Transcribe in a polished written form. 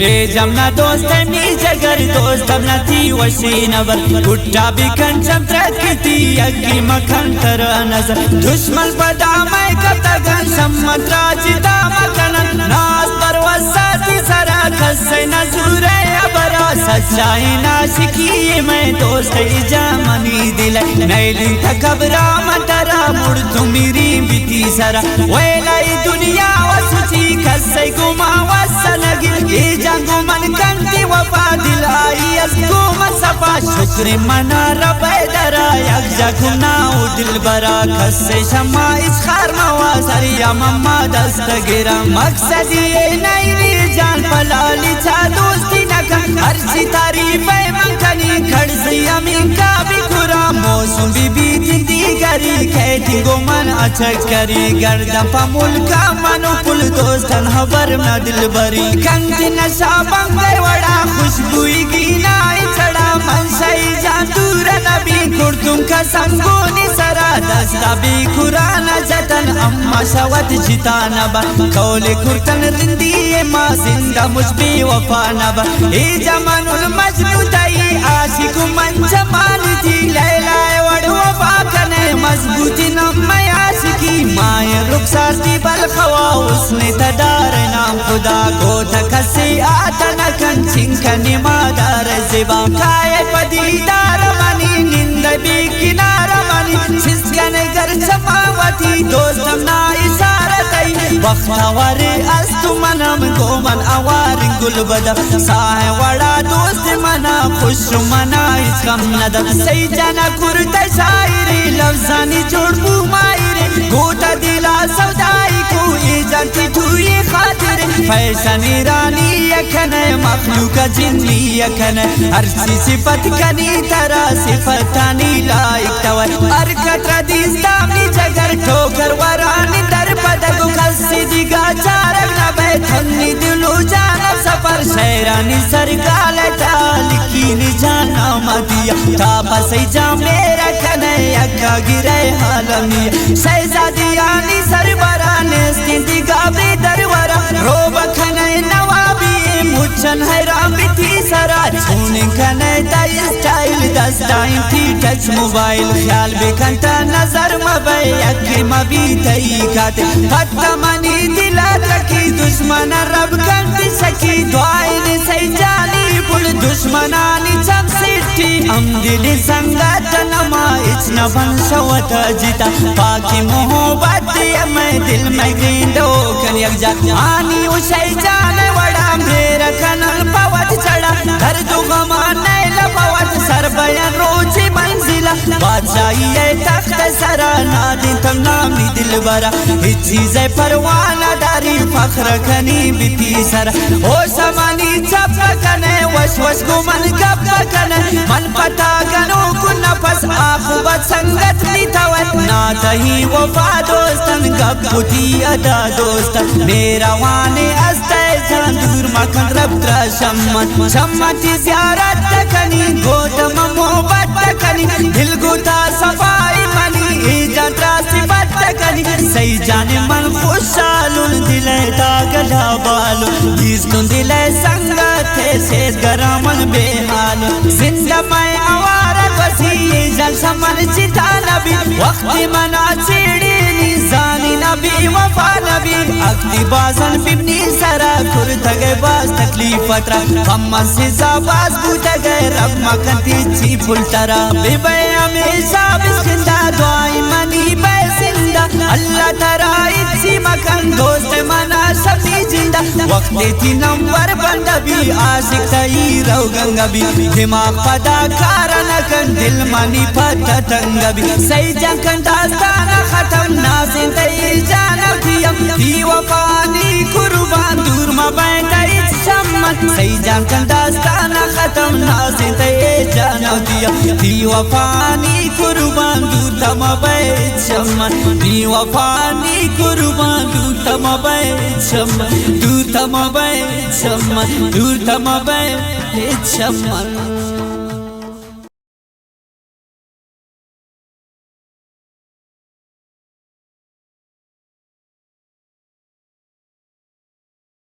ए जमना दोस्त मी जगर दोस्त हमना थी वशी नवर गुट्टा भी कंचम प्रकृति अग्गी मखन तर नजर दुश्मन पदा मैं कतगन सम्मत राजिता मकन नास पर वसाती सरा खसे नजूरे अबरा सच्चाई नाशिकी मैं दोस्त जामनी दिल नैली तकबरा मटरा मुड़ तुमिरी बिती सरा वेलाई दुनिया वसुची खसे गुमा वसनगी ये जंगु मन कंती वफा दिलाई अस्को मसफा शुक्र मना रबे दरा यक जगुना दिल बरा खसे शमा इस खार मवा सरिया मम्मा दस्त गिरा मकसद ये नहीं जान पलाली चा दोस्ती नकन हर सी तारीफ मंकनी खड़सी अमीन का भी खुरा मौसम भी जिंदी करी खेती गो मन अचक करी गर्दन पा मुल्का मनो पुल दोस्तन हबर में दिल बरी कंग नशा बंगे वड़ा खुशबुई गीना चढ़ा मन सही जान दूर नबी कुर्तुम का संगोनी सरा दस्ता भी खुराना जतन अम्मा शवत जिता नबा कौले कुर्तन रिंदी माँ जिंदा मुझबी वफा नबा ए जमानुल मजनू तई आशिक मन जमान थी लैला वड़ वफा कने मजबूती नम्मा आशिकी माय रुखसार थी बल खवा उसने तदार नाम खुदा को तकसे आता नकन चिंकनी मादार जिबा काय पदीदार मनी निंद भी किनारा मनी सिस्कन घर समावती दोस्तम ना इशारतई वक्तवर अस्तु मनम गोमन अवार गुलबद साह वड़ा दोस्त मना खुश मना इस गम नदम सही जना कुर्त शायरी लफ्जानी जोड़ मायरे गोता दिला सौदाई को इजंती धुई खातिर फैशन रानी यखन मखलूक जिन्नी यखन हर सिफत कनी तरा सिफतानी लाइक तवर हरकत रदीस्तामी जगर ठोकर वरानी दर पदगु खसी दिगा चारक नबे थन्नी दिलू जानब सफर शैरानी सरकाल लिखी जाना मदिया तापा सही जा मेरा कने यक्का गिरे हालमी शहजादियानी सरबराने स्थिति गाबी दरवरा रोब खने नवाबी मुझन हैरान थी सरा छूने खने ताई स्टाइल दस टाइम थी टच मोबाइल ख्याल बेखंता नजर मबे यक्की मबी तई खाते फत्ता मनी दिला रखी दुश्मन रब कंती सकी दुआई सही जाली पुल दुश्मनानी चम सिटी हम दिल संगत नमा इतना बन शवत जिता पाकी मोहब्बत मैं दिल में गिंदो कन यक जा आनी उसे जाने वड़ा मेरा कनल पवत चढ़ा घर दो गमाने लपवत सर बयान रोजी मंजिला बादशाही है तख्त सरा नादिन तम नामी दिल बरा इस चीज़े परवाना दारी फख्र खनी बिती सरा ओ समानी चप कने वश वश को मन कब कने मन पता गनो को नफस आखुबत संगत निथवत ना तही वफा दोस्तन गपुती अदा दोस्तन मेरा वाने अस्ते जान दूर मखन रब त्रा शम्मत ज़ियारत कनी गोतम मोहब्बत कनी दिल गुता सफाई मनी इज्जत सिफत कनी सही जाने मन खुशालुल दिले तागला बालो जिसको दिले संगत से गरमन बेहाल जिंदा मैं आवारा वसी जल समन चिता नबी वक्त मना चिड़ी निजानी नबी वफा नबी अक्ति बाजन बिबनी सरा खुर तगे बाज तकलीफ अतरा हम से जाबाज बूट गए रब मकती ची फुल तरा बेबे हमेशा बिस्किंदा दुआई मनी बैसिंदा अल्लाह तरा इची मकन दोस्त मना सभी जिंदा वक्त थी नंबर बंदा भी आशिक तई रो गंगा भी दिमाग पदा कारण कन दिल मनी पता तंगा भी सही जंकन दास्ताना खत्म नाज़िन तई जाना थी वफानी कुर्बान दूर मा बैठा शम्मत सही जंकन दास्ताना खत्म नाज़िन तई जाना थी वफानी कुर्बान दूर तम बैठ शम्मत थी वफानी कुर्बान दूर तम बैठ शम्मत दूर तम बैठ शम्मत दूर तम बैठ शम्मत।